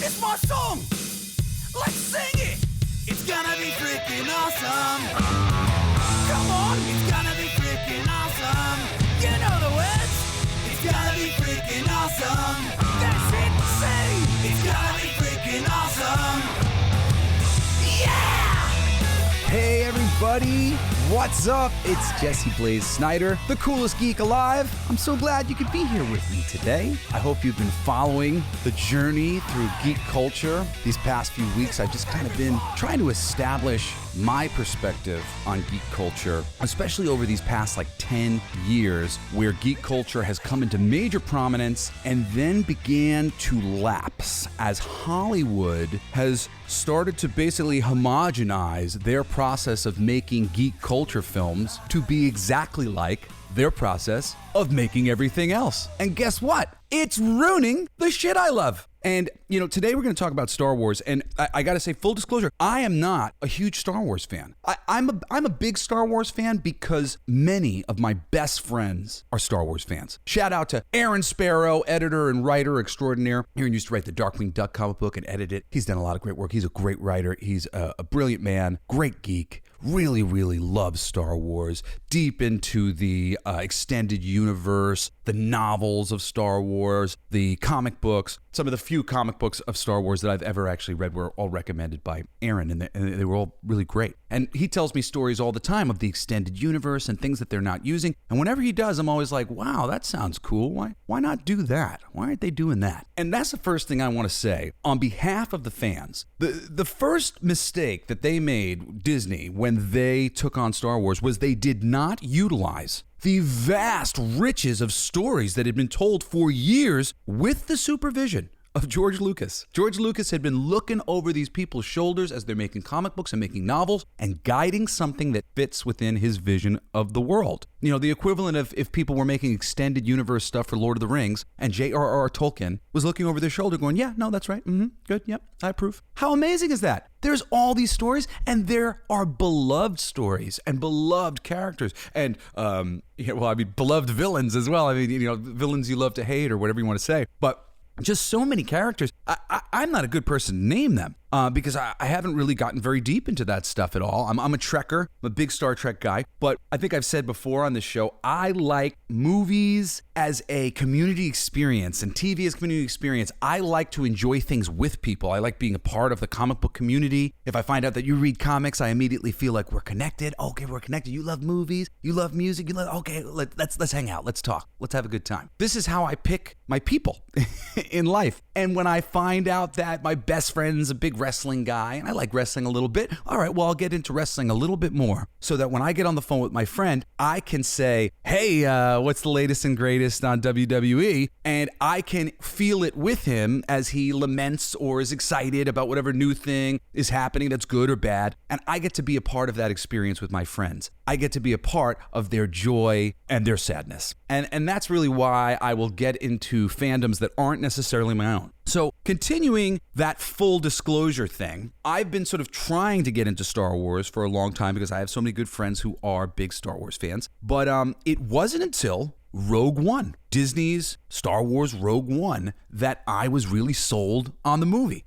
It's my song! Let's sing it! It's gonna be freaking awesome! Come on! It's gonna be freaking awesome! You know the words! It's gonna be freaking awesome! That's it! Say! It's gonna be freaking awesome! Yeah! Hey everybody, what's up? It's Jesse Blaze Snider, the coolest geek alive. I'm so glad you could be here with me today. I hope you've been following the journey through geek culture. These past few weeks, I've just kind of been trying to establish my perspective on geek culture, especially over these past 10 years, where geek culture has come into major prominence and then began to lapse as Hollywood has started to basically homogenize their process of making geek culture films to be exactly like their process of making everything else. And guess what? It's ruining the shit I love. And, today we're going to talk about Star Wars. And I got to say, full disclosure, I am not a huge Star Wars fan. I'm a big Star Wars fan because many of my best friends are Star Wars fans. Shout out to Aaron Sparrow, editor and writer extraordinaire. Aaron used to write the Darkwing Duck comic book and edit it. He's done a lot of great work. He's a great writer. He's a brilliant man, great geek. Really, really loves Star Wars, deep into the extended universe, the novels of Star Wars, the comic books. Some of the few comic books of Star Wars that I've ever actually read were all recommended by Aaron, and they were all really great. And he tells me stories all the time of the extended universe and things that they're not using. And whenever he does, I'm always like, wow, that sounds cool. Why not do that? Why aren't they doing that? And that's the first thing I want to say on behalf of the fans. The first mistake that they made, Disney, when they took on Star Wars, was they did not utilize the vast riches of stories that had been told for years with the supervision of George Lucas. George Lucas had been looking over these people's shoulders as they're making comic books and making novels and guiding something that fits within his vision of the world. The equivalent of if people were making extended universe stuff for Lord of the Rings and J.R.R. Tolkien was looking over their shoulder going, yeah, no, that's right. Good. Yep. I approve. How amazing is that? There's all these stories, and there are beloved stories and beloved characters and, beloved villains as well. Villains you love to hate or whatever you want to say. But just so many characters. I'm not a good person to name them because I haven't really gotten very deep into that stuff at all. I'm a Trekker. I'm a big Star Trek guy. But I think I've said before on this show, I like movies as a community experience and TV as a community experience. I like to enjoy things with people. I like being a part of the comic book community. If I find out that you read comics, I immediately feel like we're connected. Okay, we're connected. You love movies. You love music. Let's hang out. Let's talk. Let's have a good time. This is how I pick my people in life. And when I find out that my best friend's a big wrestling guy and I like wrestling a little bit, all right, well, I'll get into wrestling a little bit more so that when I get on the phone with my friend, I can say, hey, what's the latest and greatest on WWE? And I can feel it with him as he laments or is excited about whatever new thing is happening that's good or bad. And I get to be a part of that experience with my friends. I get to be a part of their joy and their sadness. And that's really why I will get into fandoms that aren't necessarily my own. So continuing that full disclosure thing, I've been sort of trying to get into Star Wars for a long time because I have so many good friends who are big Star Wars fans. But it wasn't until Rogue One, Disney's Star Wars Rogue One, that I was really sold on the movie.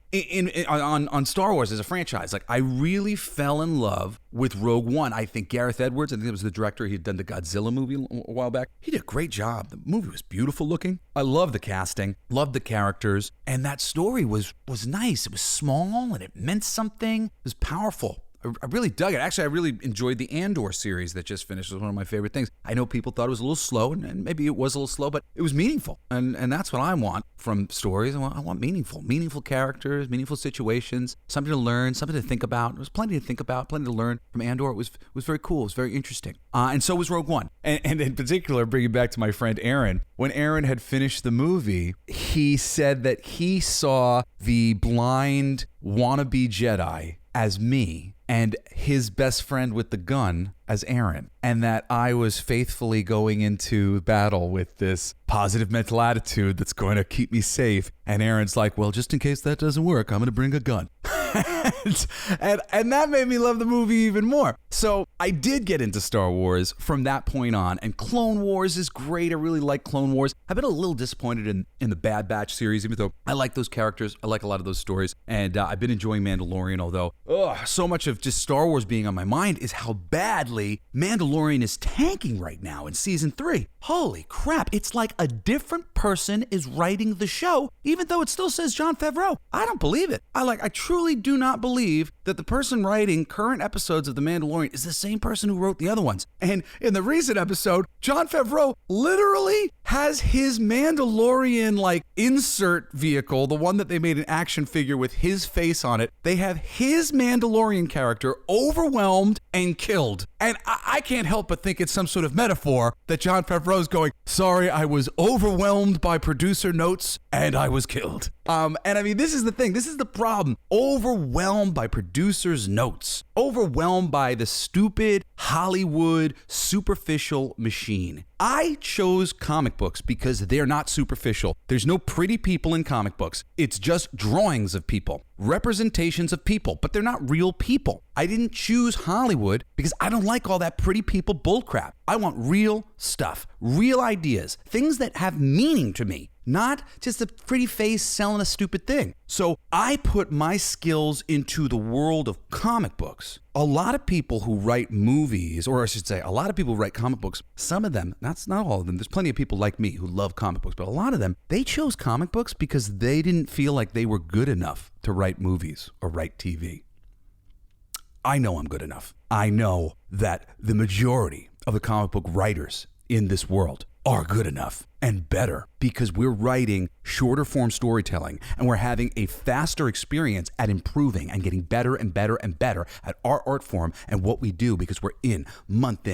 On Star Wars as a franchise. I really fell in love with Rogue One. I think Gareth Edwards, I think it was the director, he'd done the Godzilla movie a while back. He did a great job. The movie was beautiful looking. I love the casting, loved the characters, and that story was nice. It was small and it meant something. It was powerful. I really dug it. Actually, I really enjoyed the Andor series that just finished. It was one of my favorite things. I know people thought it was a little slow, and maybe it was a little slow, but it was meaningful. And that's what I want from stories. I want meaningful characters, meaningful situations, something to learn, something to think about. There was plenty to think about, plenty to learn from Andor. It was very cool. It was very interesting. And so was Rogue One. And in particular, bringing back to my friend Aaron, when Aaron had finished the movie, he said that he saw the blind wannabe Jedi as me and his best friend with the gun as Aaron, and that I was faithfully going into battle with this positive mental attitude that's going to keep me safe. And Aaron's like, well, just in case that doesn't work, I'm going to bring a gun. and that made me love the movie even more. So I did get into Star Wars from that point on, and Clone Wars is great. I really like Clone Wars. I've been a little disappointed in the Bad Batch series, even though I like those characters. I like a lot of those stories, and I've been enjoying Mandalorian, although so much of just Star Wars being on my mind is how badly Mandalorian is tanking right now in season 3. Holy crap, it's like a different person is writing the show, even though it still says Jon Favreau. I don't believe it. I truly do not believe that the person writing current episodes of The Mandalorian is the same person who wrote the other ones. And in the recent episode, Jon Favreau literally has his Mandalorian insert vehicle, the one that they made an action figure with his face on it. They have his Mandalorian character overwhelmed and killed. And I can't help but think it's some sort of metaphor that Jon Favreau's going, sorry, I was overwhelmed by producer notes and I was killed. And I mean, this is the thing. This is the problem. Overwhelmed by producers' notes. Overwhelmed by the stupid Hollywood superficial machine. I chose comic books because they're not superficial. There's no pretty people in comic books. It's just drawings of people, representations of people, but they're not real people. I didn't choose Hollywood because I don't like all that pretty people bullcrap. I want real stuff, real ideas, things that have meaning to me, not just a pretty face selling a stupid thing. So I put my skills into the world of comic books. A lot of people who write movies, or I should say, a lot of people who write comic books, some of them, not all of them, there's plenty of people like me who love comic books, but a lot of them, they chose comic books because they didn't feel like they were good enough to write movies or write TV. I know I'm good enough. I know that the majority of the comic book writers in this world are good enough and better because we're writing shorter form storytelling and we're having a faster experience at improving and getting better and better and better at our art form and what we do because we're in, month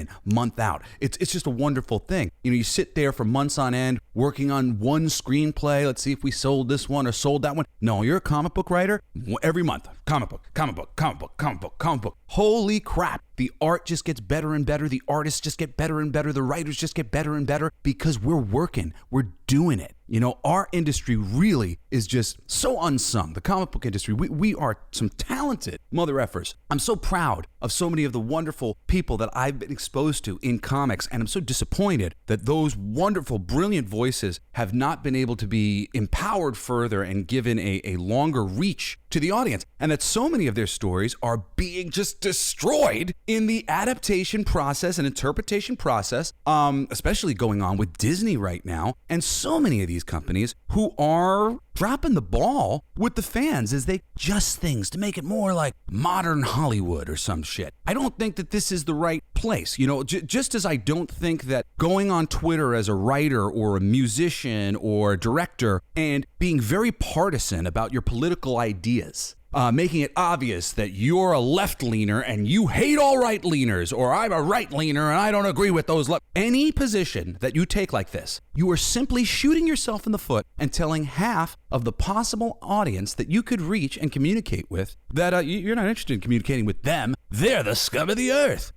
out. It's just a wonderful thing. You know, you sit there for months on end working on one screenplay. Let's see if we sold this one or sold that one. No, you're a comic book writer. Every month, comic book. Holy crap. The art just gets better and better. The artists just get better and better. The writers just get better and better because we're working. We're doing it. You know, our industry really is just so unsung. The comic book industry, we are some talented mother effers. I'm so proud of so many of the wonderful people that I've been exposed to in comics, and I'm so disappointed that those wonderful, brilliant voices have not been able to be empowered further and given a longer reach to the audience, and that so many of their stories are being just destroyed in the adaptation process and interpretation process, especially going on with Disney right now, and so many of these companies who are dropping the ball with the fans as they adjust things to make it more like modern Hollywood or some shit. I don't think that this is the right place. You know, just as I don't think that going on Twitter as a writer or a musician or a director and being very partisan about your political ideas, making it obvious that you're a left-leaner and you hate all right-leaners, or I'm a right-leaner and I don't agree with those any position that you take like this, you are simply shooting yourself in the foot and telling half of the possible audience that you could reach and communicate with that you're not interested in communicating with them. They're the scum of the earth.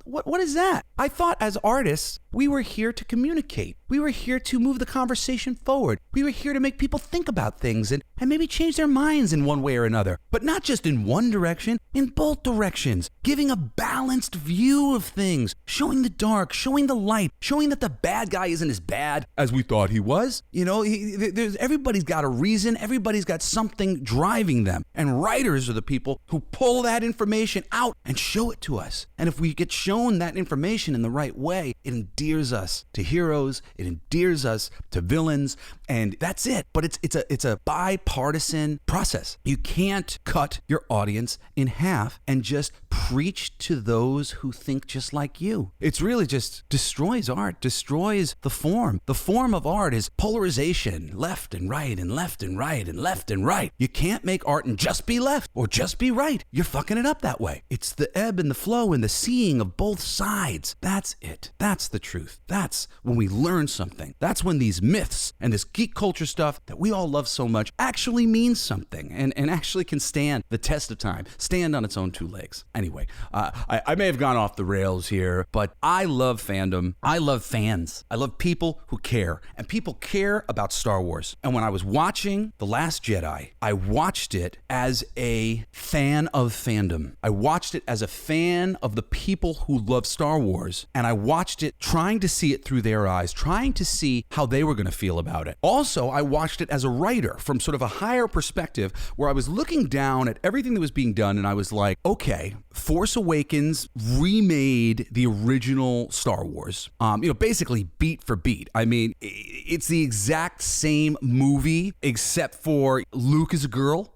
What is that? I thought as artists, we were here to communicate. We were here to move the conversation forward. We were here to make people think about things and maybe change their minds in one way or another. But not just in one direction, in both directions. Giving a balanced view of things. Showing the dark, showing the light, showing that the bad guy isn't as bad as we thought he was. You know, everybody's got a reason. Everybody's got something driving them. And writers are the people who pull that information out and show it to us. And if we get shown that information in the right way, it endears us to heroes, it endears us to villains, and that's it. But it's a bipartisan process. You can't cut your audience in half and just preach to those who think just like you. It's really just destroys art, destroys the form. The form of art is polarization, left and right and left and right and left and right. You can't make art and just be left or just be right. You're fucking it up that way. It's the ebb and the flow and the seeing of both sides. That's it. That's the truth. That's when we learn something. That's when these myths and this geek culture stuff that we all love so much actually means something and actually can stand the test of time, stand on its own two legs. Anyway, I may have gone off the rails here, but I love fandom. I love fans. I love people who care, and people care about Star Wars. And when I was watching The Last Jedi, I watched it as a fan of fandom. I watched it as a fan of the people who love Star Wars, and I watched it trying to see it through their eyes, trying to see how they were going to feel about it. Also, I watched it as a writer from sort of a higher perspective where I was looking down at everything that was being done, and I was like, okay, Force Awakens remade the original Star Wars, basically beat for beat. I mean, it's the exact same movie except for Luke is a girl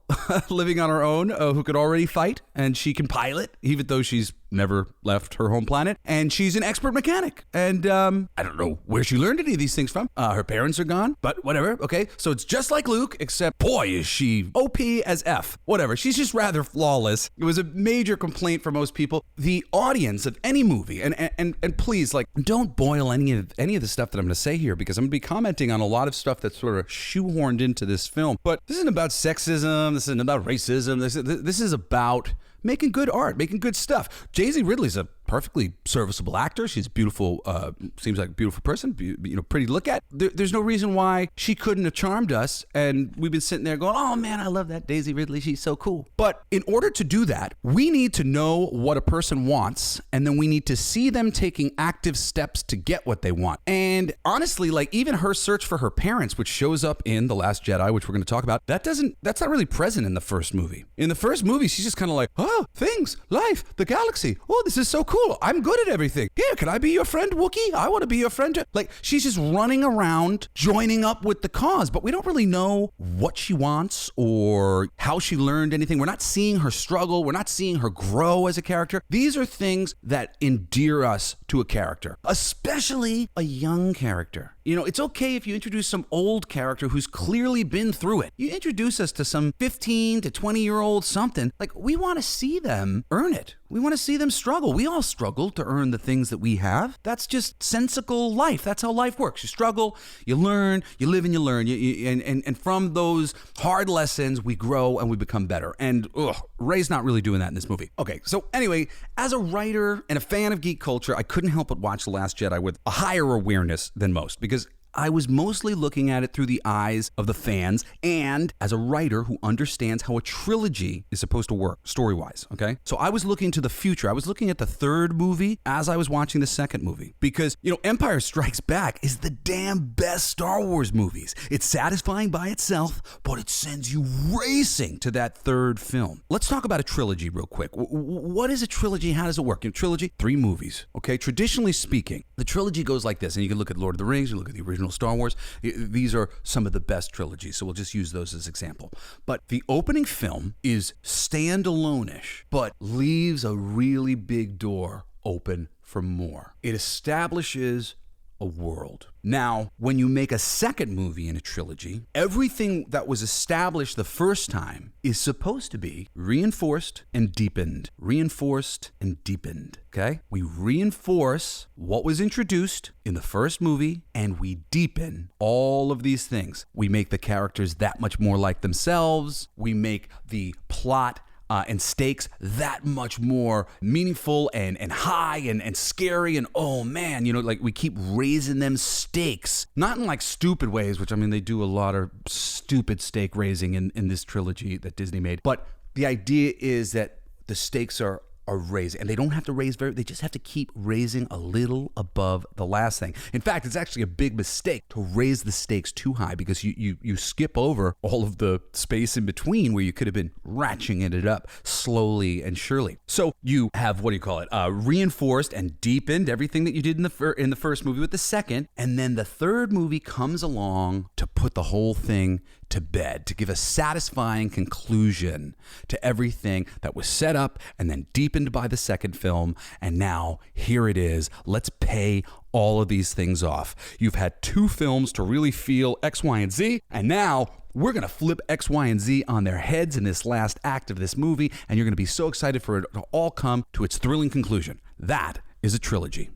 living on her own who could already fight, and she can pilot, even though she's never left her home planet, and she's an expert mechanic. And I don't know where she learned any of these things from. Her parents are gone, but whatever. Okay, so it's just like Luke, except boy is she OP as F. Whatever, she's just rather flawless. It was a major complaint for most people. The audience of any movie, and please, like, don't boil any of the stuff that I'm going to say here, because I'm going to be commenting on a lot of stuff that's sort of shoehorned into this film. But this isn't about sexism. This isn't about racism. This is about making good art, making good stuff. Daisy Ridley's a perfectly serviceable actor. She's beautiful, seems like a beautiful person, pretty to look at. There's no reason why she couldn't have charmed us, and we've been sitting there going, oh man, I love that Daisy Ridley, she's so cool. But in order to do that, we need to know what a person wants, and then we need to see them taking active steps to get what they want. And honestly, like, even her search for her parents, which shows up in The Last Jedi, which we're going to talk about, that's not really present in the first movie. In the first movie, she's just kind of like, oh, things, life, the galaxy. Oh, this is so cool. I'm good at everything. Here, can I be your friend, Wookiee? I want to be your friend too. Like, she's just running around, joining up with the cause, but we don't really know what she wants or how she learned anything. We're not seeing her struggle. We're not seeing her grow as a character. These are things that endear us to a character, especially a young character. It's okay if you introduce some old character who's clearly been through it. You introduce us to some 15 to 20-year-old something. Like, we want to see them earn it. We want to see them struggle. We all struggle to earn the things that we have. That's just sensical life. That's how life works. You struggle, you learn, you live and you learn. And from those hard lessons, we grow and we become better. And Rey's not really doing that in this movie. Okay, so anyway, as a writer and a fan of geek culture, I couldn't help but watch The Last Jedi with a higher awareness than most, because I was mostly looking at it through the eyes of the fans and as a writer who understands how a trilogy is supposed to work story-wise, okay? So I was looking to the future. I was looking at the third movie as I was watching the second movie because, Empire Strikes Back is the damn best Star Wars movies. It's satisfying by itself, but it sends you racing to that third film. Let's talk about a trilogy real quick. What is a trilogy? How does it work? In trilogy, 3 movies, okay? Traditionally speaking, the trilogy goes like this, and you can look at Lord of the Rings, you look at the original Star Wars. These are some of the best trilogies, so we'll just use those as example. But the opening film is standalone-ish, but leaves a really big door open for more. It establishes a world. Now, when you make a second movie in a trilogy, everything that was established the first time is supposed to be reinforced and deepened. Reinforced and deepened, okay? We reinforce what was introduced in the first movie, and we deepen all of these things. We make the characters that much more like themselves. We make the plot and stakes that much more meaningful and high and scary, and oh man, like we keep raising them stakes, not in like stupid ways, which I mean they do a lot of stupid stake raising in this trilogy that Disney made, but the idea is that the stakes are raising, and they don't have to raise they just have to keep raising a little above the last thing. In fact, it's actually a big mistake to raise the stakes too high because you skip over all of the space in between where you could have been ratcheting it up slowly and surely. So you have, reinforced and deepened everything that you did in the first movie with the second, and then the third movie comes along to put the whole thing to bed, to give a satisfying conclusion to everything that was set up and then deepened by the second film. And now here it is. Let's pay all of these things off. You've had 2 films to really feel X, Y, and Z, and now we're going to flip X, Y, and Z on their heads in this last act of this movie, and you're going to be so excited for it to all come to its thrilling conclusion. That is a trilogy.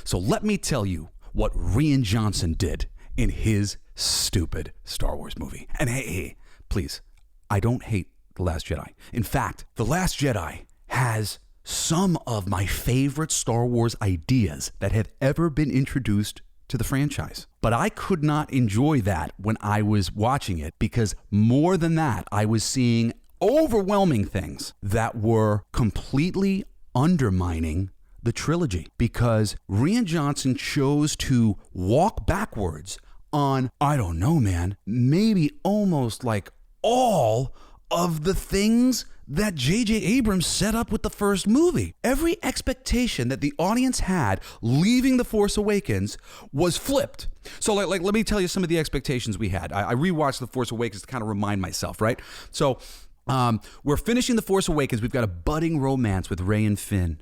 So let me tell you what Rian Johnson did in his stupid Star Wars movie. And hey, please, I don't hate The Last Jedi. In fact, The Last Jedi has some of my favorite Star Wars ideas that have ever been introduced to the franchise. But I could not enjoy that when I was watching it, because more than that, I was seeing overwhelming things that were completely undermining the trilogy, because Rian Johnson chose to walk backwards on, I don't know, man, maybe almost like all of the things that J.J. Abrams set up with the first movie. Every expectation that the audience had leaving The Force Awakens was flipped. So like let me tell you some of the expectations we had. I rewatched The Force Awakens to kind of remind myself, right? So we're finishing The Force Awakens. We've got a budding romance with Rey and Finn.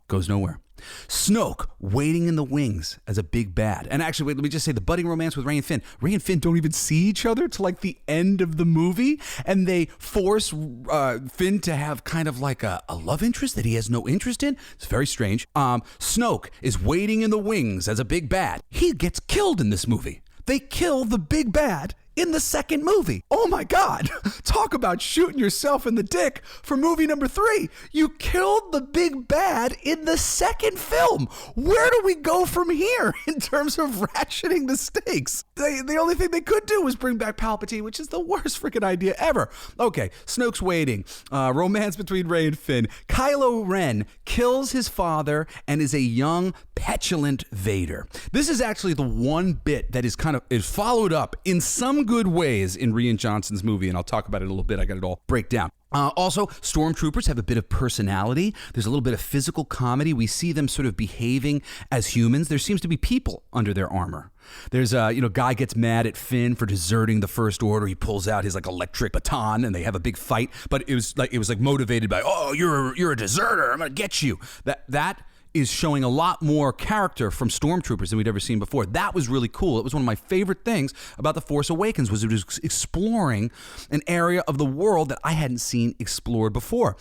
Goes nowhere. Snoke waiting in the wings as a big bad. And actually, wait, let me just say the budding romance with Rey and Finn. Rey and Finn don't even see each other till like the end of the movie, and they force Finn to have kind of like a love interest that he has no interest in. It's very strange. Snoke is waiting in the wings as a big bad. He gets killed in this movie. They kill the big bad in the second movie. Oh my God. Talk about shooting yourself in the dick for movie number 3. You killed the big bad in the second film. Where do we go from here in terms of ratcheting the stakes? The only thing they could do was bring back Palpatine, which is the worst freaking idea ever. Okay, Snoke's waiting. Romance between Rey and Finn. Kylo Ren kills his father and is a young, petulant Vader. This is actually the one bit that is followed up in some good ways in Rian Johnson's movie, and I'll talk about it in a little bit. I got it all break down. Also, stormtroopers have a bit of personality. There's a little bit of physical comedy. We see them sort of behaving as humans. There seems to be people under their armor. There's guy gets mad at Finn for deserting the First Order. He pulls out his like electric baton and they have a big fight. But it was like motivated by, oh, you're a deserter. I'm gonna get you. That is showing a lot more character from stormtroopers than we'd ever seen before. That was really cool. It was one of my favorite things about The Force Awakens, was it was exploring an area of the world that I hadn't seen explored before.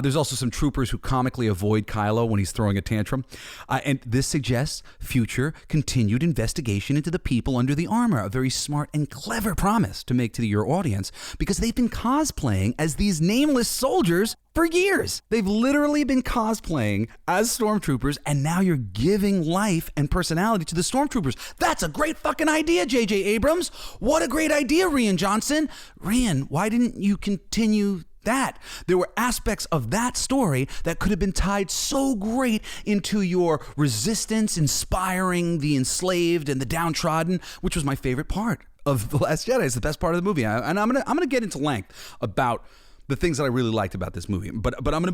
There's also some troopers who comically avoid Kylo when he's throwing a tantrum. And this suggests future continued investigation into the people under the armor. A very smart and clever promise to make to your audience, because they've been cosplaying as these nameless soldiers for years. They've literally been cosplaying as stormtroopers, and now you're giving life and personality to the stormtroopers. That's a great fucking idea, J.J. Abrams. What a great idea, Rian Johnson. Rian, why didn't you continue that? There were aspects of that story that could have been tied so great into your resistance, inspiring the enslaved and the downtrodden, which was my favorite part of The Last Jedi. It's the best part of the movie. And I'm gonna get into length about the things that I really liked about this movie. But I'm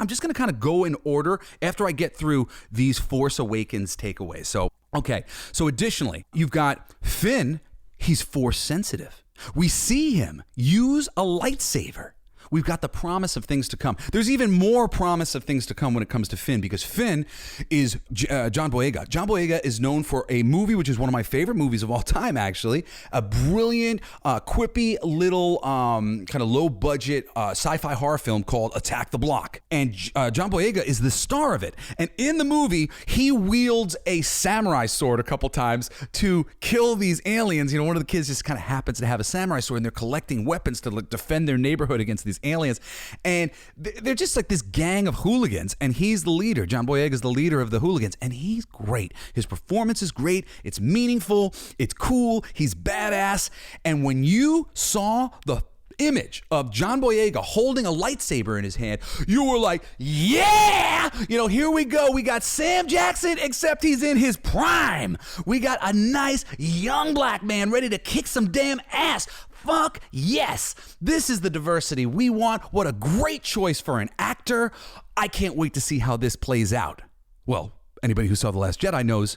just going to kind of go in order after I get through these Force Awakens takeaways. So additionally, you've got Finn. He's Force sensitive. We see him use a lightsaber. We've got the promise of things to come. There's even more promise of things to come when it comes to Finn, because Finn is John Boyega. John Boyega is known for a movie which is one of my favorite movies of all time, actually. A brilliant, quippy little kind of low-budget sci-fi horror film called Attack the Block. And John Boyega is the star of it. And in the movie, he wields a samurai sword a couple times to kill these aliens. One of the kids just kind of happens to have a samurai sword, and they're collecting weapons to defend their neighborhood against these aliens, and they're just like this gang of hooligans, and he's the leader. John Boyega is the leader of the hooligans, and he's great. His performance is great. It's meaningful. It's cool. He's badass. And when you saw the image of John Boyega holding a lightsaber in his hand, you were like, yeah, here we go. We got Sam Jackson, except he's in his prime. We got a nice young black man ready to kick some damn ass. Fuck yes. This is the diversity we want. What a great choice for an actor. I can't wait to see how this plays out. Well, anybody who saw The Last Jedi knows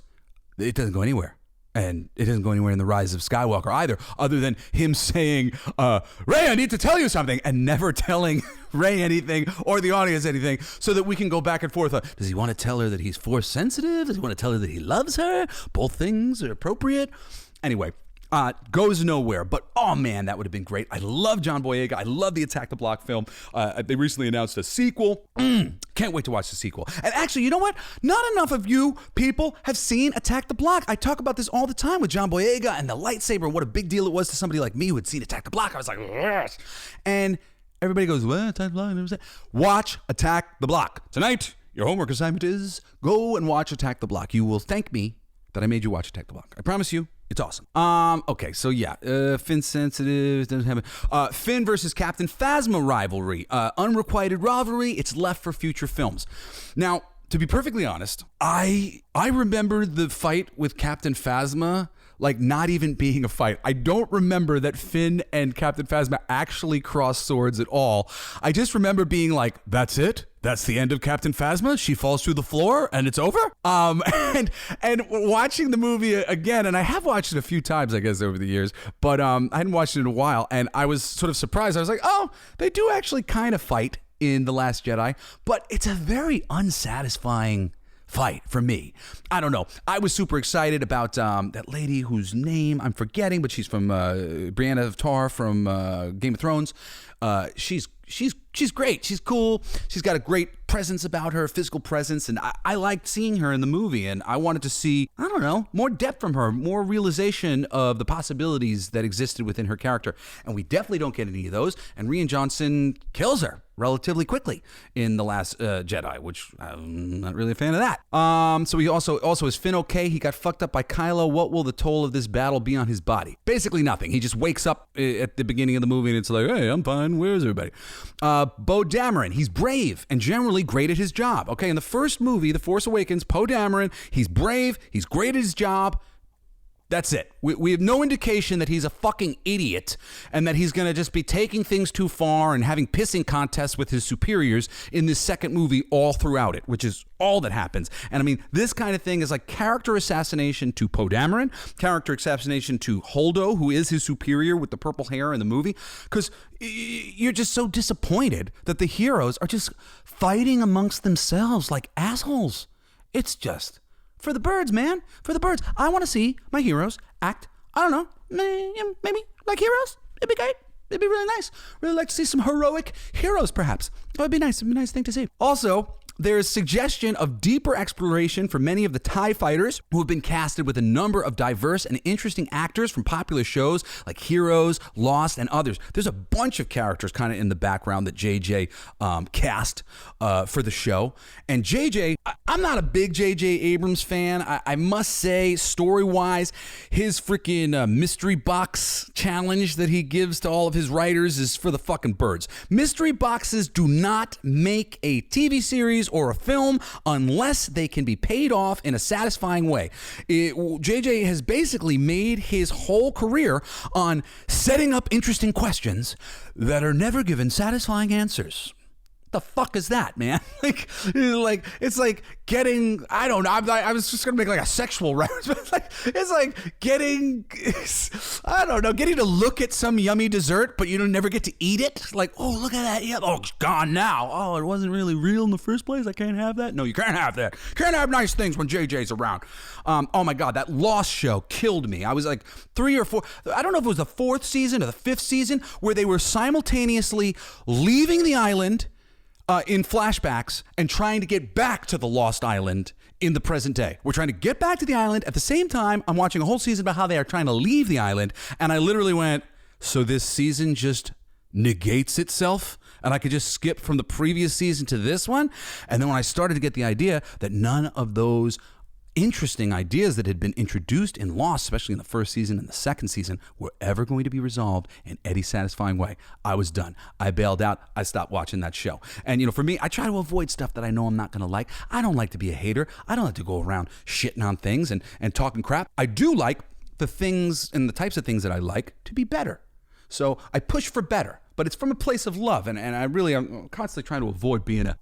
it doesn't go anywhere. And it doesn't go anywhere in The Rise of Skywalker either, other than him saying, Rey, I need to tell you something, and never telling Rey anything or the audience anything, so that we can go back and forth. Does he want to tell her that he's Force sensitive? Does he want to tell her that he loves her? Both things are appropriate. Anyway, goes nowhere. But oh man, that would have been great. I love John Boyega. I love the Attack the Block film. They recently announced a sequel. Can't wait to watch the sequel. And actually, you know what? Not enough of you people have seen Attack the Block. I talk about this all the time with John Boyega and the lightsaber and what a big deal it was to somebody like me who had seen Attack the Block. I was like, yes. And everybody goes, what? Attack the Block? Watch Attack the Block. Tonight, your homework assignment is go and watch Attack the Block. You will thank me that I made you watch Attack the Block. I promise you. It's awesome. Okay, so yeah, Finn sensitive doesn't have Finn versus Captain Phasma rivalry, unrequited rivalry. It's left for future films. Now, to be perfectly honest, I remember the fight with Captain Phasma like not even being a fight. I don't remember that Finn and Captain Phasma actually crossed swords at all. I just remember being like, that's it? That's the end of Captain Phasma? She falls through the floor and it's over? And watching the movie again, and I have watched it a few times, I guess, over the years, but I hadn't watched it in a while, and I was sort of surprised. I was like, oh, they do actually kind of fight in The Last Jedi, but it's a very unsatisfying fight for me. I don't know. I was super excited about that lady whose name I'm forgetting, but she's from Brienne of Tar from Game of Thrones. She's great. She's cool. She's got a great presence about her, physical presence, and I liked seeing her in the movie, and I wanted to see, I don't know, more depth from her, more realization of the possibilities that existed within her character, and we definitely don't get any of those, and Rian Johnson kills her relatively quickly in The Last Jedi, which I'm not really a fan of that. So he also is Finn okay? He got fucked up by Kylo. What will the toll of this battle be on his body? Basically nothing. He just wakes up at the beginning of the movie and it's like, hey, I'm fine. Where's everybody? Poe Dameron, he's brave and generally great at his job. Okay, in the first movie, The Force Awakens, Poe Dameron, he's brave, he's great at his job. That's it. We have no indication that he's a fucking idiot and that he's going to just be taking things too far and having pissing contests with his superiors in this second movie all throughout it, which is all that happens. And I mean, this kind of thing is like character assassination to Poe Dameron, character assassination to Holdo, who is his superior with the purple hair in the movie, because you're just so disappointed that the heroes are just fighting amongst themselves like assholes. It's just... for the birds, man. For the birds. I want to see my heroes act, I don't know, maybe like heroes. It'd be great. It'd be really nice. Really like to see some heroic heroes, perhaps. That would be nice. It'd be a nice thing to see. Also, there's suggestion of deeper exploration for many of the TIE fighters who have been casted with a number of diverse and interesting actors from popular shows like Heroes, Lost, and others. There's a bunch of characters kind of in the background that JJ cast for the show. And JJ, I'm not a big JJ Abrams fan. I must say, story-wise, his freaking mystery box challenge that he gives to all of his writers is for the fucking birds. Mystery boxes do not make a TV series or a film unless they can be paid off in a satisfying way. JJ has basically made his whole career on setting up interesting questions that are never given satisfying answers. The fuck is that, man? like it's like getting, I don't know, I was just gonna make like a sexual reference, but it's like getting, I don't know, getting to look at some yummy dessert, but you don't never get to eat it. Like, oh, look at that, yeah, oh, it's gone now. Oh, it wasn't really real in the first place. I can't have that. No, you can't have that. Can't have nice things when JJ's around. Oh my God, that Lost show killed me. I was like 3 or 4, I don't know if it was the 4th season or the 5th season, where they were simultaneously leaving the island in flashbacks and trying to get back to the Lost Island in the present day. We're trying to get back to the island. At the same time, I'm watching a whole season about how they are trying to leave the island. And I literally went, so this season just negates itself? And I could just skip from the previous season to this one? And then when I started to get the idea that none of those interesting ideas that had been introduced in Lost, especially in the first season and the second season, were ever going to be resolved in any satisfying way, I was done. I bailed out. I stopped watching that show. And, you know, for me, I try to avoid stuff that I know I'm not going to like. I don't like to be a hater. I don't like to go around shitting on things and talking crap. I do like the things and the types of things that I like to be better. So I push for better, but it's from a place of love. And I'm constantly trying to avoid being a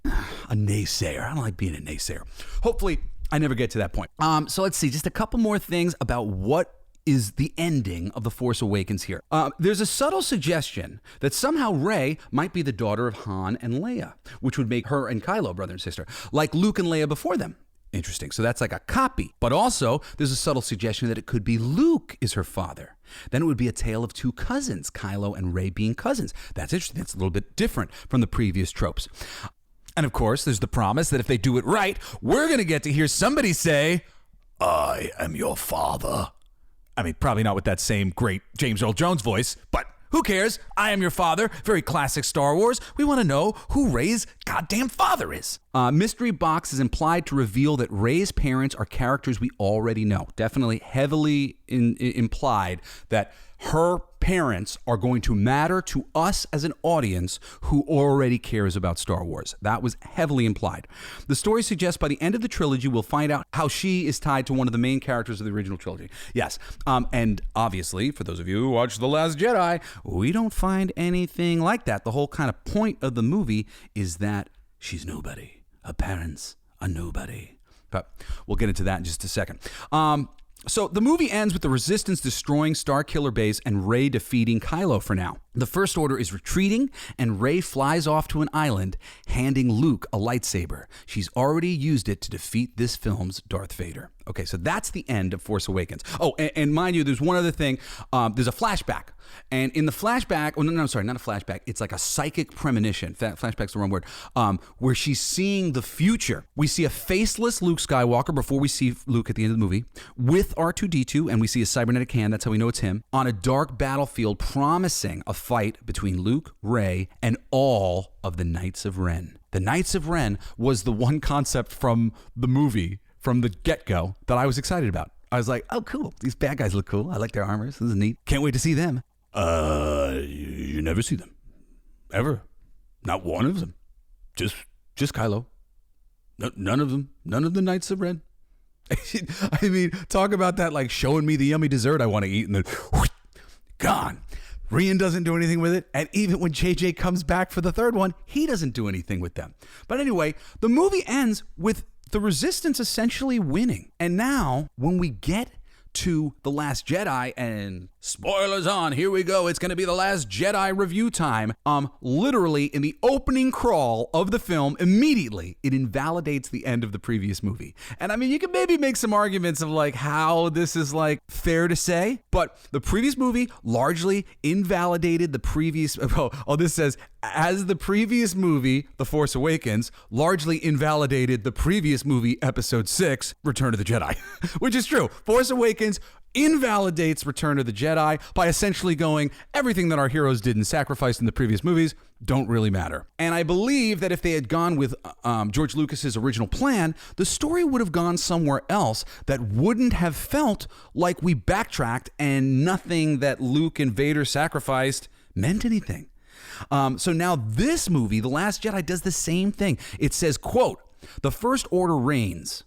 naysayer. I don't like being a naysayer. Hopefully, I never get to that point. So let's see, just a couple more things about what is the ending of The Force Awakens here. There's a subtle suggestion that somehow Rey might be the daughter of Han and Leia, which would make her and Kylo brother and sister, like Luke and Leia before them. Interesting. So that's like a copy. But also, there's a subtle suggestion that it could be Luke is her father. Then it would be a tale of two cousins, Kylo and Rey being cousins. That's interesting. That's a little bit different from the previous tropes. And of course, there's the promise that if they do it right, we're going to get to hear somebody say, "I am your father." I mean, probably not with that same great James Earl Jones voice, but who cares? I am your father. Very classic Star Wars. We want to know who Rey's goddamn father is. Mystery box is implied to reveal that Rey's parents are characters we already know. Definitely heavily implied that her parents are going to matter to us as an audience who already cares about Star Wars. That was heavily implied. The story suggests by the end of the trilogy, we'll find out how she is tied to one of the main characters of the original trilogy. Yes. And obviously, for those of you who watched The Last Jedi, we don't find anything like that. The whole kind of point of the movie is that she's nobody. Her parents are nobody. But we'll get into that in just a second. So the movie ends with the Resistance destroying Starkiller Base and Rey defeating Kylo for now. The First Order is retreating, and Rey flies off to an island, handing Luke a lightsaber. She's already used it to defeat this film's Darth Vader. Okay, so that's the end of Force Awakens. Oh, and mind you, there's one other thing. There's a flashback. And in the flashback, sorry, not a flashback. It's like a psychic premonition. Flashback's the wrong word. Where she's seeing the future. We see a faceless Luke Skywalker before we see Luke at the end of the movie with R2-D2, and we see a cybernetic hand. That's how we know it's him. On a dark battlefield, promising a fight between Luke, Rey, and all of the Knights of Ren. The Knights of Ren was the one concept from the movie, from the get-go, that I was excited about. I was like, oh, cool. These bad guys look cool. I like their armors. This is neat. Can't wait to see them. You never see them. Ever. Not one of them. Just Kylo. None of them. None of the Knights of Ren. I mean, talk about that like showing me the yummy dessert I want to eat and then gone. Rian doesn't do anything with it. And even when JJ comes back for the third one, he doesn't do anything with them. But anyway, the movie ends with the Resistance essentially winning. And now, when we get to The Last Jedi, and spoilers on, here we go, it's going to be The Last Jedi review time. Literally, in the opening crawl of the film, immediately, it invalidates the end of the previous movie. And I mean, you can maybe make some arguments of like how this is like fair to say, but the previous movie largely invalidated the previous, this says, as the previous movie, The Force Awakens, largely invalidated the previous movie, Episode 6, Return of the Jedi, which is true. Force Awakens invalidates Return of the Jedi by essentially going, everything that our heroes did and sacrificed in the previous movies don't really matter. And I believe that if they had gone with George Lucas's original plan, the story would have gone somewhere else that wouldn't have felt like we backtracked and nothing that Luke and Vader sacrificed meant anything. So now this movie, The Last Jedi, does the same thing. It says, quote, "The First Order reigns."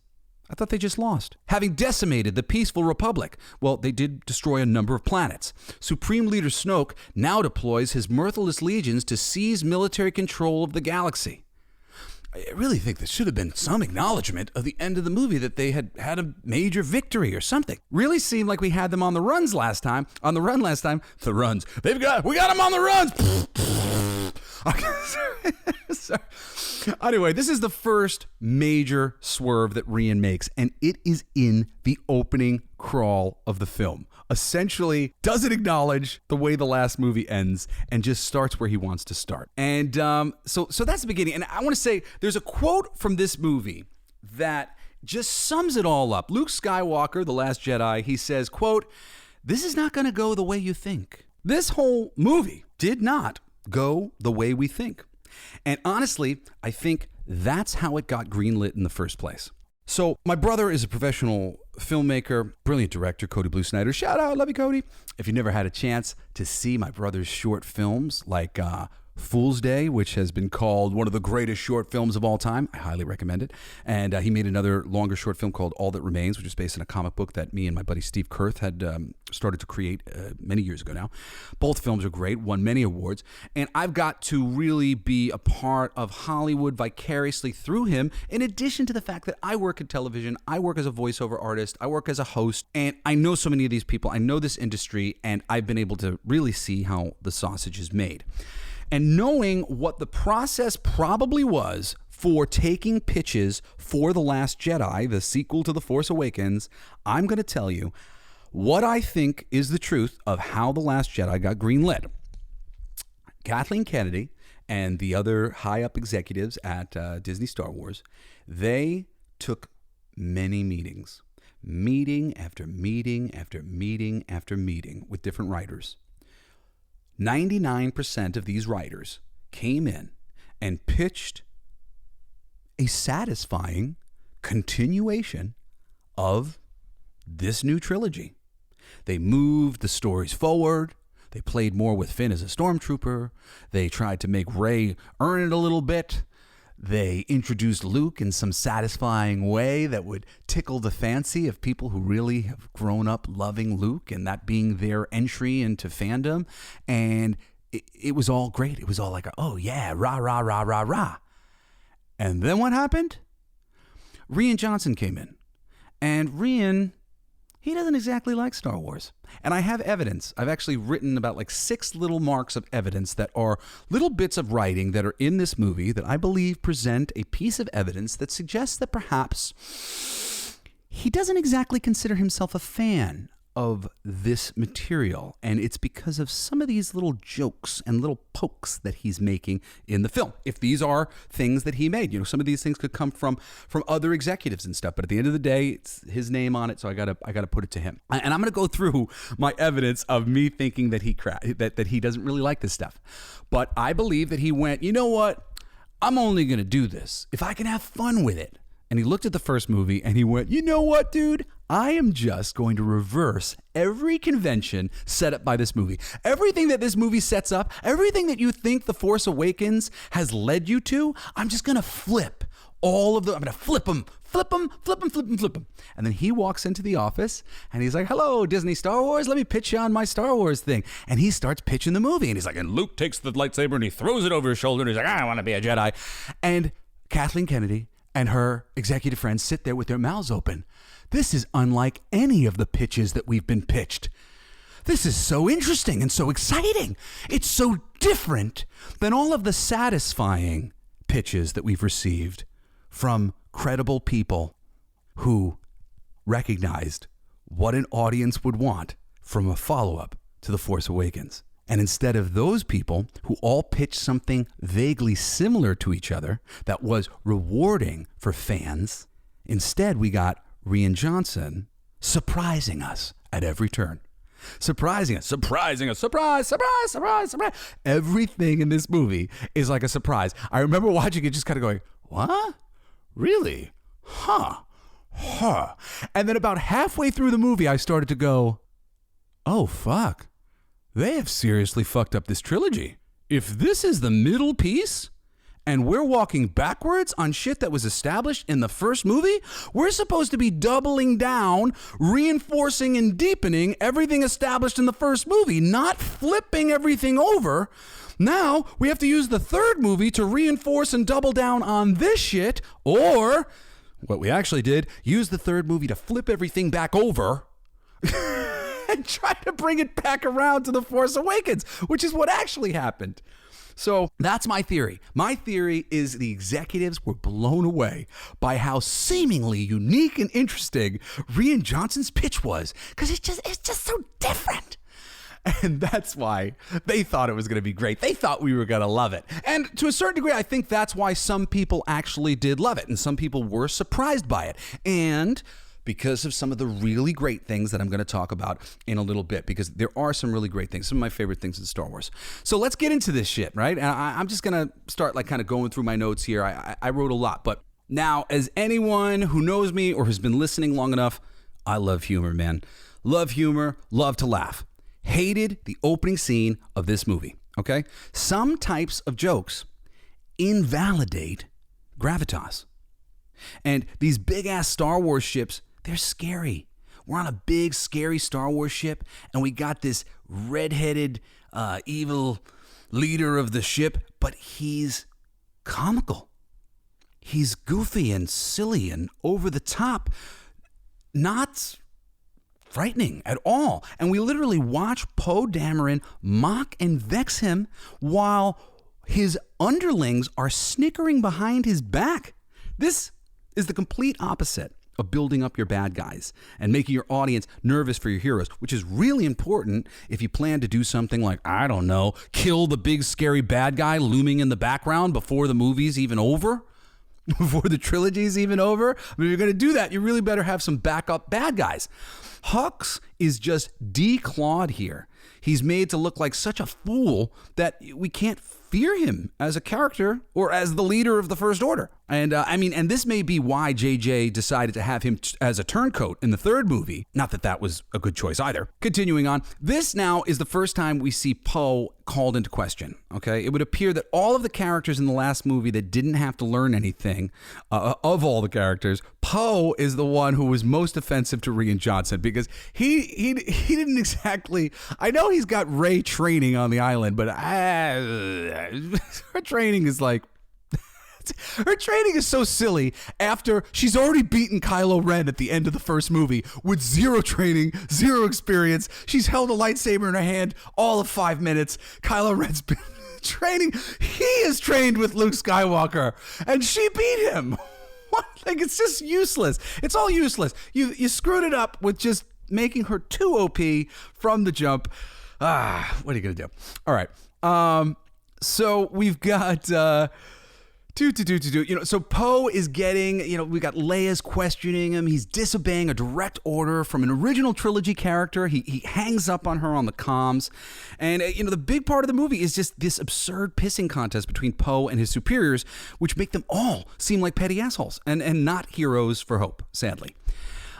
I thought they just lost. "Having decimated the peaceful Republic." Well, they did destroy a number of planets. "Supreme Leader Snoke now deploys his merciless legions to seize military control of the galaxy. I really think there should have been some acknowledgement of the end of the movie that they had had a major victory or something. Really seemed like we had them on the runs last time. On the run last time. The runs. We got them on the runs. Sorry. Anyway, this is the first major swerve that Rian makes, and it is in the opening crawl of the film. Essentially, doesn't acknowledge the way the last movie ends and just starts where he wants to start. And so that's the beginning. And I want to say there's a quote from this movie that just sums it all up. Luke Skywalker, The Last Jedi, he says, quote, "This is not going to go the way you think." This whole movie did not go the way we think. And honestly, I think that's how it got greenlit in the first place. So my brother is a professional filmmaker, brilliant director, Cody Blue Snider. Shout out, love you, Cody. If you never had a chance to see my brother's short films like Fool's Day, which has been called one of the greatest short films of all time, I highly recommend it. And he made another longer short film called All That Remains, which is based on a comic book that me and my buddy Steve Kurth had started to create many years ago now. Both films are great, won many awards, and I've got to really be a part of Hollywood vicariously through him, in addition to the fact that I work in television, I work as a voiceover artist, I work as a host, and I know so many of these people, I know this industry, and I've been able to really see how the sausage is made. And knowing what the process probably was for taking pitches for The Last Jedi, the sequel to The Force Awakens, I'm going to tell you what I think is the truth of how The Last Jedi got greenlit. Kathleen Kennedy and the other high-up executives at Disney Star Wars, they took many meetings. Meeting after meeting after meeting after meeting with different writers. 99% of these writers came in and pitched a satisfying continuation of this new trilogy. They moved the stories forward. They played more with Finn as a stormtrooper. They tried to make Rey earn it a little bit. They introduced Luke in some satisfying way that would tickle the fancy of people who really have grown up loving Luke and that being their entry into fandom. And it was all great. It was all like, oh yeah, rah, rah, rah, rah, rah. And then what happened? Rian Johnson came in. And Rian, he doesn't exactly like Star Wars. And I have evidence. I've actually written about like 6 little marks of evidence that are little bits of writing that are in this movie that I believe present a piece of evidence that suggests that perhaps he doesn't exactly consider himself a fan of this material. And it's because of some of these little jokes and little pokes that he's making in the film. If these are things that he made, some of these things could come from other executives and stuff. But at the end of the day, it's his name on it. So I gotta put it to him. And I'm going to go through my evidence of me thinking that that he doesn't really like this stuff. But I believe that he went, you know what? I'm only going to do this if I can have fun with it. And he looked at the first movie and he went, you know what, dude? I am just going to reverse every convention set up by this movie. Everything that this movie sets up, everything that you think The Force Awakens has led you to, I'm just going to flip all of them. I'm going to flip them. And then he walks into the office and he's like, hello, Disney Star Wars. Let me pitch you on my Star Wars thing. And he starts pitching the movie. And he's like, and Luke takes the lightsaber and he throws it over his shoulder. And he's like, I want to be a Jedi. And Kathleen Kennedy and her executive friends sit there with their mouths open. This is unlike any of the pitches that we've been pitched. This is so interesting and so exciting. It's so different than all of the satisfying pitches that we've received from credible people who recognized what an audience would want from a follow-up to The Force Awakens. And instead of those people who all pitched something vaguely similar to each other that was rewarding for fans, instead we got Rian Johnson surprising us at every turn. Surprising us, surprise. Everything in this movie is like a surprise. I remember watching it just kind of going, what? Really? Huh. And then about halfway through the movie, I started to go, oh, fuck. They have seriously fucked up this trilogy. If this is the middle piece, and we're walking backwards on shit that was established in the first movie, we're supposed to be doubling down, reinforcing and deepening everything established in the first movie, not flipping everything over. Now, we have to use the third movie to reinforce and double down on this shit, or, what we actually did, use the third movie to flip everything back over and try to bring it back around to The Force Awakens, which is what actually happened. So that's my theory. My theory is the executives were blown away by how seemingly unique and interesting Rian Johnson's pitch was, because it's just so different. And that's why they thought it was going to be great. They thought we were going to love it. And to a certain degree, I think that's why some people actually did love it, and some people were surprised by it. And because of some of the really great things that I'm going to talk about in a little bit, because there are some really great things, some of my favorite things in Star Wars. So let's get into this shit, right? And I'm just going to start like kind of going through my notes here. I wrote a lot, but now as anyone who knows me or has been listening long enough, I love humor, man. Love humor, love to laugh. Hated the opening scene of this movie, okay? Some types of jokes invalidate gravitas. And these big-ass Star Wars ships, they're scary. We're on a big, scary Star Wars ship, and we got this red-headed, evil leader of the ship, but he's comical. He's goofy and silly and over the top, not frightening at all. And we literally watch Poe Dameron mock and vex him while his underlings are snickering behind his back. This is the complete opposite of building up your bad guys and making your audience nervous for your heroes, which is really important if you plan to do something like, I don't know, kill the big scary bad guy looming in the background before the movie's even over, before the trilogy's even over. I mean, if you're going to do that, you really better have some backup bad guys. Hux is just declawed here. He's made to look like such a fool that we can't fear him as a character or as the leader of the First Order. And and this may be why JJ decided to have him as a turncoat in the third movie. Not that that was a good choice either. Continuing on, this now is the first time we see Poe called into question. Okay, it would appear that all of the characters in the last movie that didn't have to learn anything, of all the characters, Poe is the one who was most offensive to Rian Johnson because he didn't exactly. I know he's got Rey training on the island, but her training is like. Her training is so silly after she's already beaten Kylo Ren at the end of the first movie with zero training, zero experience. She's held a lightsaber in her hand all of 5 minutes. Kylo Ren's been training. He is trained with Luke Skywalker and she beat him. What? Like, it's just useless. It's all useless. You screwed it up with just making her too OP from the jump. What are you going to do? All right. So we've got... So Poe is getting, we got Leia's questioning him. He's disobeying a direct order from an original trilogy character. He hangs up on her on the comms. And, the big part of the movie is just this absurd pissing contest between Poe and his superiors, which make them all seem like petty assholes and not heroes for hope, sadly.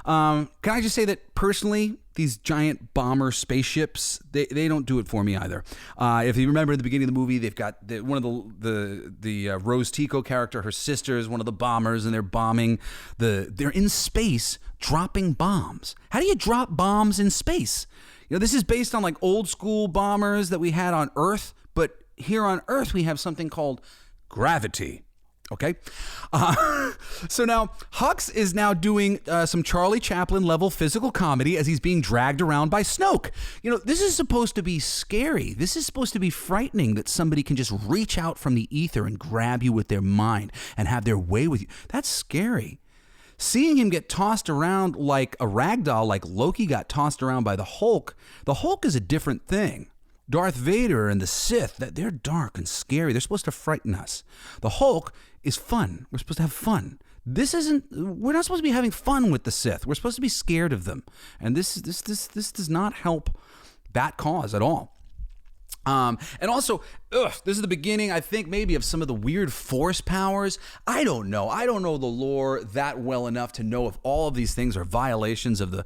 Can I just say that personally, these giant bomber spaceships, they don't do it for me either. If you remember at the beginning of the movie, they've got one of the Rose Tico character, her sister is one of the bombers, and they're bombing they're in space dropping bombs. How do you drop bombs in space? This is based on like old school bombers that we had on Earth, but here on Earth we have something called gravity. Okay, so now Hux is now doing some Charlie Chaplin level physical comedy as he's being dragged around by Snoke. This is supposed to be scary. This is supposed to be frightening that somebody can just reach out from the ether and grab you with their mind and have their way with you. That's scary. Seeing him get tossed around like a ragdoll, like Loki got tossed around by the Hulk is a different thing. Darth Vader and the Sith, they're dark and scary. They're supposed to frighten us. The Hulk is fun. We're supposed to have fun. We're not supposed to be having fun with the Sith. We're supposed to be scared of them. And this does not help that cause at all. And also, this is the beginning, I think, maybe of some of the weird Force powers. I don't know. I don't know the lore that well enough to know if all of these things are violations of the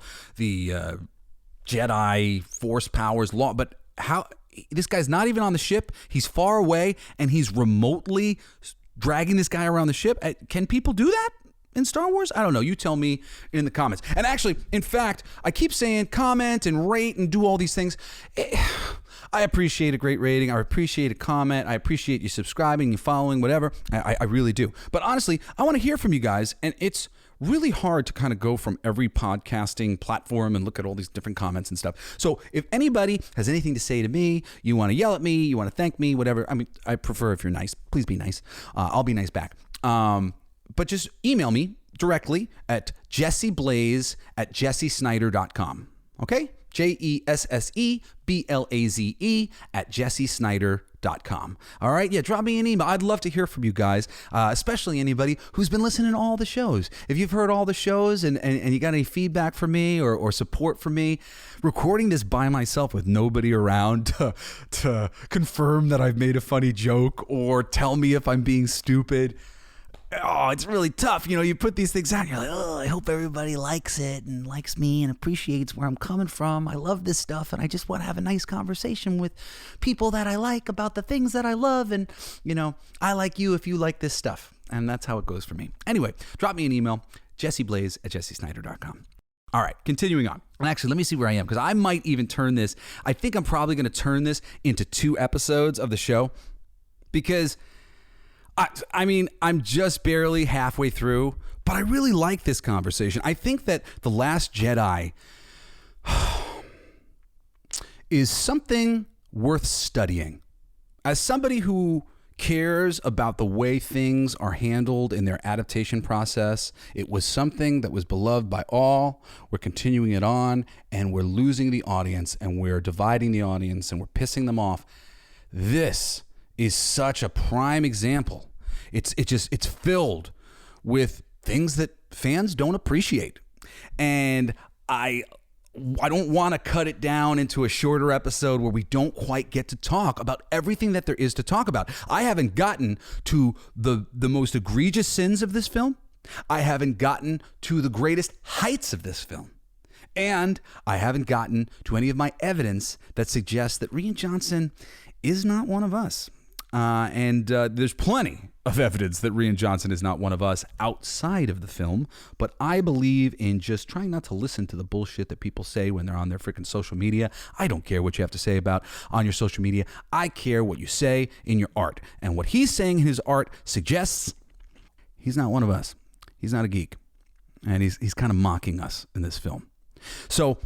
Jedi Force powers law. But how this guy's not even on the ship. He's far away, and he's remotely dragging this guy around the ship. Can people do that in Star Wars? I don't know. You tell me in the comments. And actually, in fact, I keep saying comment and rate and do all these things. I appreciate a great rating. I appreciate a comment. I appreciate you subscribing, you following, whatever. I really do. But honestly, I want to hear from you guys, and it's really hard to kind of go from every podcasting platform and look at all these different comments and stuff. So if anybody has anything to say to me, you want to yell at me, you want to thank me, whatever. I mean, I prefer if you're nice. Please be nice. I'll be nice back. But just email me directly at jesseblaze@jessesnider.com. Okay? JESSEBLAZE@jessesnider.com. All right? Yeah, drop me an email. I'd love to hear from you guys, especially anybody who's been listening to all the shows. If you've heard all the shows and you got any feedback for me or support for me, recording this by myself with nobody around to confirm that I've made a funny joke or tell me if I'm being stupid. Oh, it's really tough. You put these things out and you're like, oh, I hope everybody likes it and likes me and appreciates where I'm coming from. I love this stuff and I just want to have a nice conversation with people that I like about the things that I love. And, I like you if you like this stuff. And that's how it goes for me. Anyway, drop me an email, jesseblaze@jessesnider.com. All right, continuing on. And actually, let me see where I am because I might even turn this. I think I'm probably going to turn this into 2 episodes of the show because I'm just barely halfway through, but I really like this conversation. I think that The Last Jedi is something worth studying. As somebody who cares about the way things are handled in their adaptation process. It was something that was beloved by all. We're continuing it on, and we're losing the audience, and we're dividing the audience, and we're pissing them off. This is such a prime example. It's filled with things that fans don't appreciate. And I don't want to cut it down into a shorter episode where we don't quite get to talk about everything that there is to talk about. I haven't gotten to the most egregious sins of this film. I haven't gotten to the greatest heights of this film. And I haven't gotten to any of my evidence that suggests that Rian Johnson is not one of us. There's plenty of evidence that Rian Johnson is not one of us outside of the film, but I believe in just trying not to listen to the bullshit that people say when they're on their freaking social media. I don't care what you have to say about on your social media. I care what you say in your art. And what he's saying in his art suggests he's not one of us. He's not a geek. And he's kind of mocking us in this film. So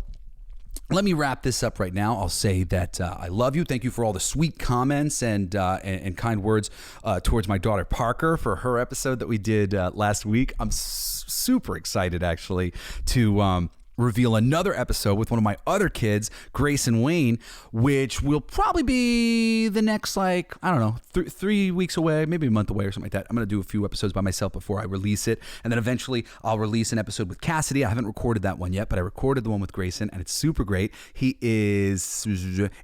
let me wrap this up right now. I'll say that I love you. Thank you for all the sweet comments and kind words towards my daughter Parker for her episode that we did last week. I'm super excited actually to reveal another episode with one of my other kids, Grace and Wayne, which will probably be the next, I don't know, 3 weeks away, maybe a month away or something like that. I'm going to do a few episodes by myself before I release it. And then eventually I'll release an episode with Cassidy. I haven't recorded that one yet, but I recorded the one with Grayson and it's super great. He is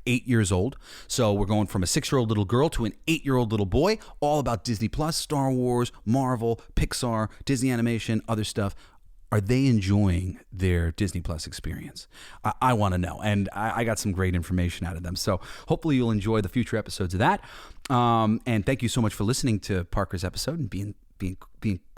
8 years old. So we're going from a 6-year-old little girl to an 8-year-old little boy, all about Disney Plus, Star Wars, Marvel, Pixar, Disney animation, other stuff. Are they enjoying their Disney Plus experience? I want to know. And I got some great information out of them. So hopefully you'll enjoy the future episodes of that. And thank you so much for listening to Parker's episode and being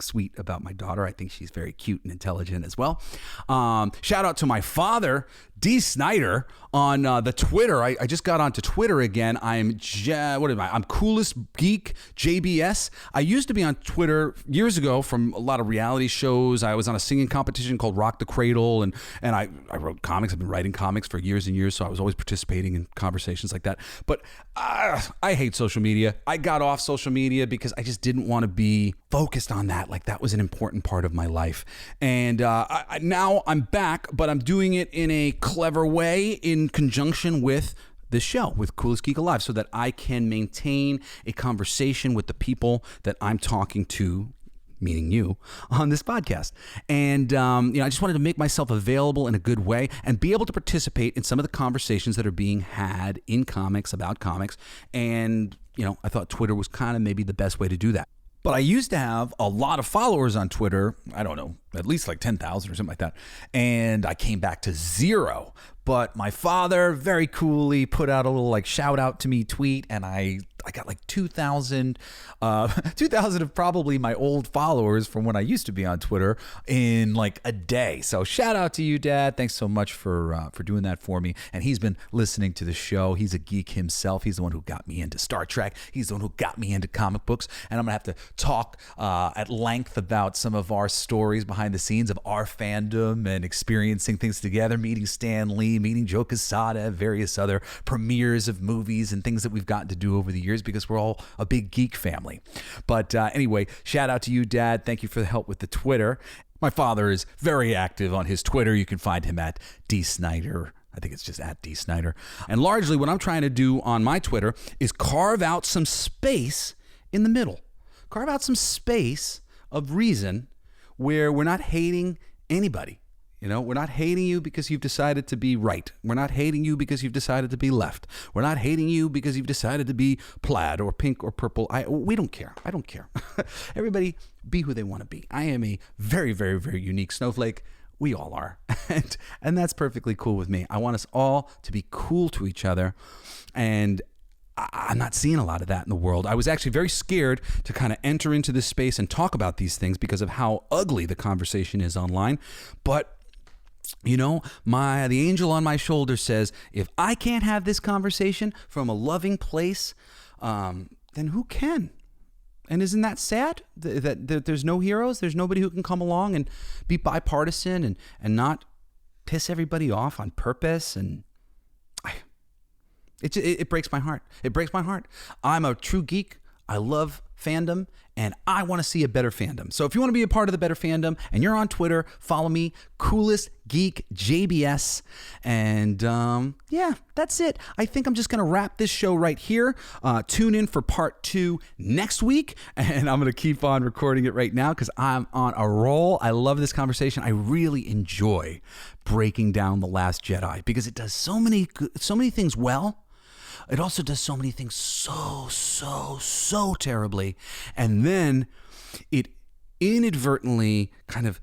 sweet about my daughter. I think she's very cute and intelligent as well. Shout out to my father, D. Snider, on the Twitter. I just got onto Twitter again. I'm Coolest Geek JBS. I used to be on Twitter years ago from a lot of reality shows. I was on a singing competition called Rock the Cradle, and I wrote comics. I've been writing comics for years and years, so I was always participating in conversations like that. But I hate social media. I got off social media because I just didn't want to be focused on that. Like that was an important part of my life. And now I'm back, but I'm doing it in a clever way in conjunction with this show, with Coolest Geek Alive, so that I can maintain a conversation with the people that I'm talking to, meaning you, on this podcast. And I just wanted to make myself available in a good way and be able to participate in some of the conversations that are being had in comics about comics. And, I thought Twitter was kind of maybe the best way to do that. But I used to have a lot of followers on Twitter. I don't know, at least like 10,000 or something like that. And I came back to 0. But my father very coolly put out a little shout out to me tweet, and I got like 2,000 of probably my old followers from when I used to be on Twitter in like a day. So shout out to you, Dad. Thanks so much for doing that for me. And he's been listening to the show. He's a geek himself. He's the one who got me into Star Trek. He's the one who got me into comic books. And I'm gonna have to talk at length about some of our stories behind the scenes of our fandom and experiencing things together, meeting Stan Lee, meeting Joe Quesada, various other premieres of movies and things that we've gotten to do over the years, because we're all a big geek family. But anyway, shout out to you, Dad. Thank you for the help with the Twitter. My father is very active on his Twitter. You can find him at D. Snider. I think it's just at D. Snider. And largely what I'm trying to do on my Twitter is carve out some space in the middle. Carve out some space of reason where we're not hating anybody. We're not hating you because you've decided to be right. We're not hating you because you've decided to be left. We're not hating you because you've decided to be plaid or pink or purple. We don't care. I don't care. Everybody be who they want to be. I am a very, very, very unique snowflake. We all are. And that's perfectly cool with me. I want us all to be cool to each other. And I'm not seeing a lot of that in the world. I was actually very scared to kind of enter into this space and talk about these things because of how ugly the conversation is online. But the angel on my shoulder says, if I can't have this conversation from a loving place, then who can? And isn't that sad that there's no heroes? There's nobody who can come along and be bipartisan and not piss everybody off on purpose. And it breaks my heart. It breaks my heart. I'm a true geek. I love fandom, and I want to see a better fandom. So if you want to be a part of the better fandom and you're on Twitter, follow me, Coolest Geek JBS. And yeah, that's it. I think I'm just going to wrap this show right here. Tune in for part 2 next week, and I'm going to keep on recording it right now because I'm on a roll. I love this conversation. I really enjoy breaking down The Last Jedi because it does so many things well. It also does so many things so terribly. And then it inadvertently, kind of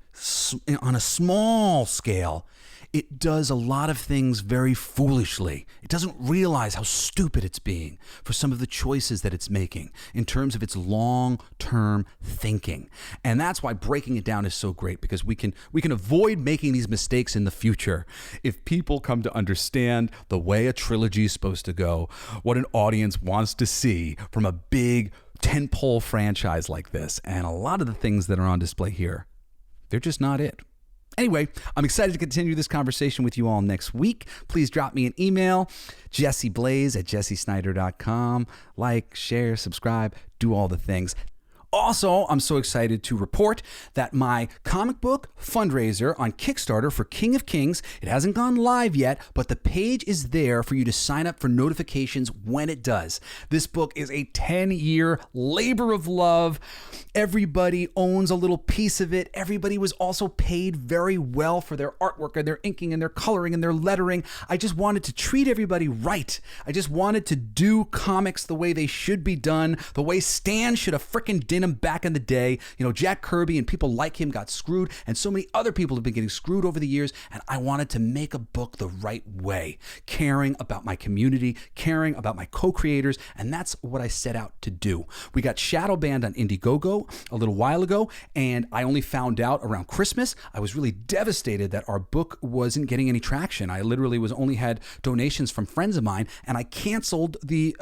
on a small scale, it does a lot of things very foolishly. It doesn't realize how stupid it's being for some of the choices that it's making in terms of its long-term thinking. And that's why breaking it down is so great, because we can avoid making these mistakes in the future if people come to understand the way a trilogy is supposed to go, what an audience wants to see from a big tentpole franchise like this. And a lot of the things that are on display here, they're just not it. Anyway, I'm excited to continue this conversation with you all next week. Please drop me an email, jessyblaze@jessysnider.com. Like, share, subscribe, do all the things. Also, I'm so excited to report that my comic book fundraiser on Kickstarter for King of Kings, it hasn't gone live yet, but the page is there for you to sign up for notifications when it does. This book is a 10-year labor of love. Everybody owns a little piece of it. Everybody was also paid very well for their artwork and their inking and their coloring and their lettering. I just wanted to treat everybody right. I just wanted to do comics the way they should be done, the way Stan should have frickin' done him back in the day. You know, Jack Kirby and people like him got screwed, and so many other people have been getting screwed over the years, and I wanted to make a book the right way, caring about my community, caring about my co-creators, and that's what I set out to do. We got shadow banned on Indiegogo a little while ago, and I only found out around Christmas. I was really devastated that our book wasn't getting any traction. I literally only had donations from friends of mine, and I canceled the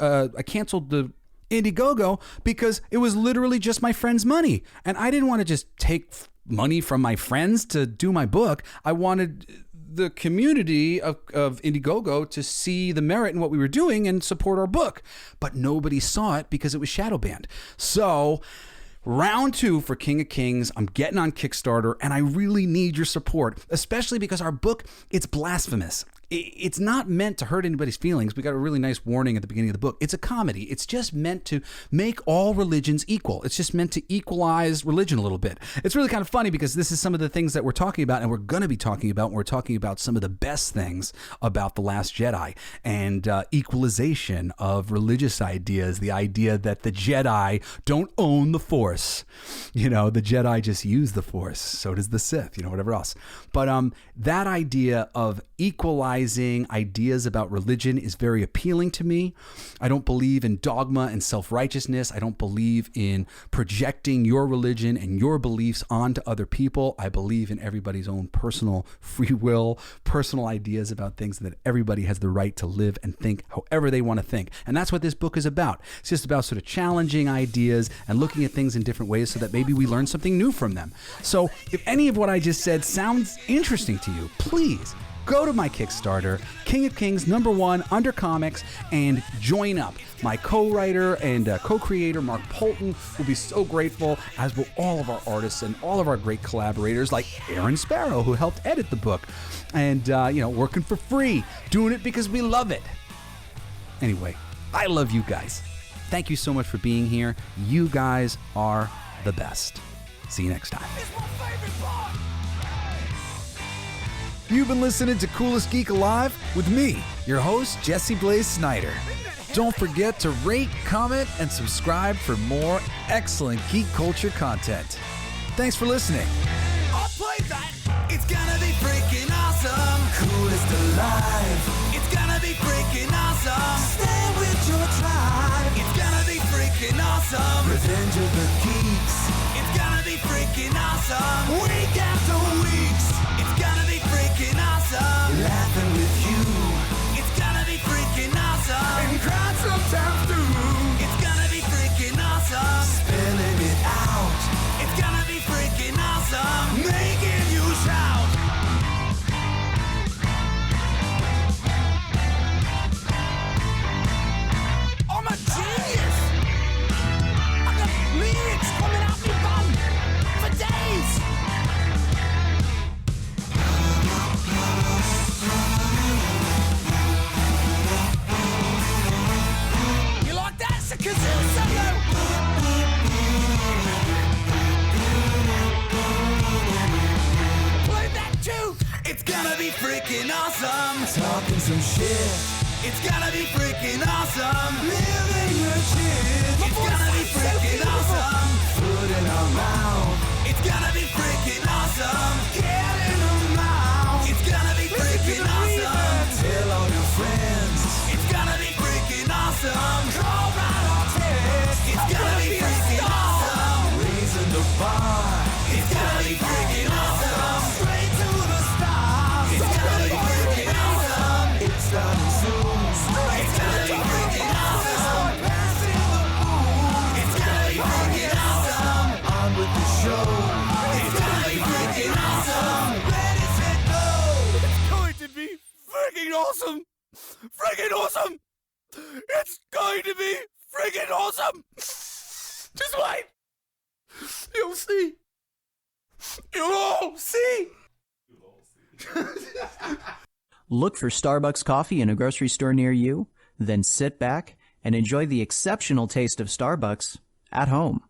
Indiegogo because it was literally just my friends' money. And I didn't want to just take money from my friends to do my book. I wanted the community of Indiegogo to see the merit in what we were doing and support our book. But nobody saw it because it was shadow banned. So round 2 for King of Kings, I'm getting on Kickstarter, and I really need your support, especially because our book, it's blasphemous. It's not meant to hurt anybody's feelings. We got a really nice warning at the beginning of the book. It's a comedy. It's just meant to make all religions equal. It's just meant to equalize religion a little bit. It's really kind of funny because this is some of the things that we're talking about and we're going to be talking about when we're talking about some of the best things about The Last Jedi and equalization of religious ideas, the idea that the Jedi don't own the Force. You know, the Jedi just use the Force. So does the Sith, whatever else. But that idea of equalizing ideas about religion is very appealing to me. I don't believe in dogma and self-righteousness. I don't believe in projecting your religion and your beliefs onto other people. I believe in everybody's own personal free will, personal ideas about things, that everybody has the right to live and think however they want to think. And that's what this book is about. It's just about sort of challenging ideas and looking at things in different ways so that maybe we learn something new from them. So if any of what I just said sounds interesting to you, please go to my Kickstarter, King of Kings #1 under comics, and join up. My co-writer and co-creator, Mark Polton, will be so grateful, as will all of our artists and all of our great collaborators like Aaron Sparrow, who helped edit the book. And, working for free, doing it because we love it. Anyway, I love you guys. Thank you so much for being here. You guys are the best. See you next time. You've been listening to Coolest Geek Alive with me, your host, Jesse Blaze Snider. Don't forget to rate, comment, and subscribe for more excellent geek culture content. Thanks for listening. I'll play that. It's gonna be freaking awesome. Coolest alive. It's gonna be freaking awesome. Stay with your tribe. It's gonna be freaking awesome. Revenge of the Geeks. It's gonna be freaking awesome. Week after weeks. It's gonna be freaking awesome. Laughing with you. It's gonna be freaking awesome. And crying sometimes too. It's gonna be freaking awesome. Spilling it out. It's gonna be freaking awesome. Making you shout. I'm a genius. a kazoo solo. Play that too. It's gonna be freaking awesome. Talking some shit. It's gonna be freaking awesome. Living the shit. It's gonna be freaking awesome. Food in our mouth. It's gonna be freaking awesome. Get in our mouth. It's gonna be freaking awesome. Tell all your friends. It's gonna be freaking awesome. Call right on text. It's gonna be freaking awesome. Raising the bar. It's gonna be freaking awesome. Straight to the stars. It's gonna be freaking awesome. It's starting soon. It's gonna be freaking awesome. Passing the moon. It's gonna be freaking awesome. On with the show. It's gonna be freaking awesome. Ready, set, go. It's going to be freaking awesome. Freaking awesome. It's going to be freaking awesome. Just wait. You'll see. You'll all see. Look for Starbucks coffee in a grocery store near you, then sit back and enjoy the exceptional taste of Starbucks at home.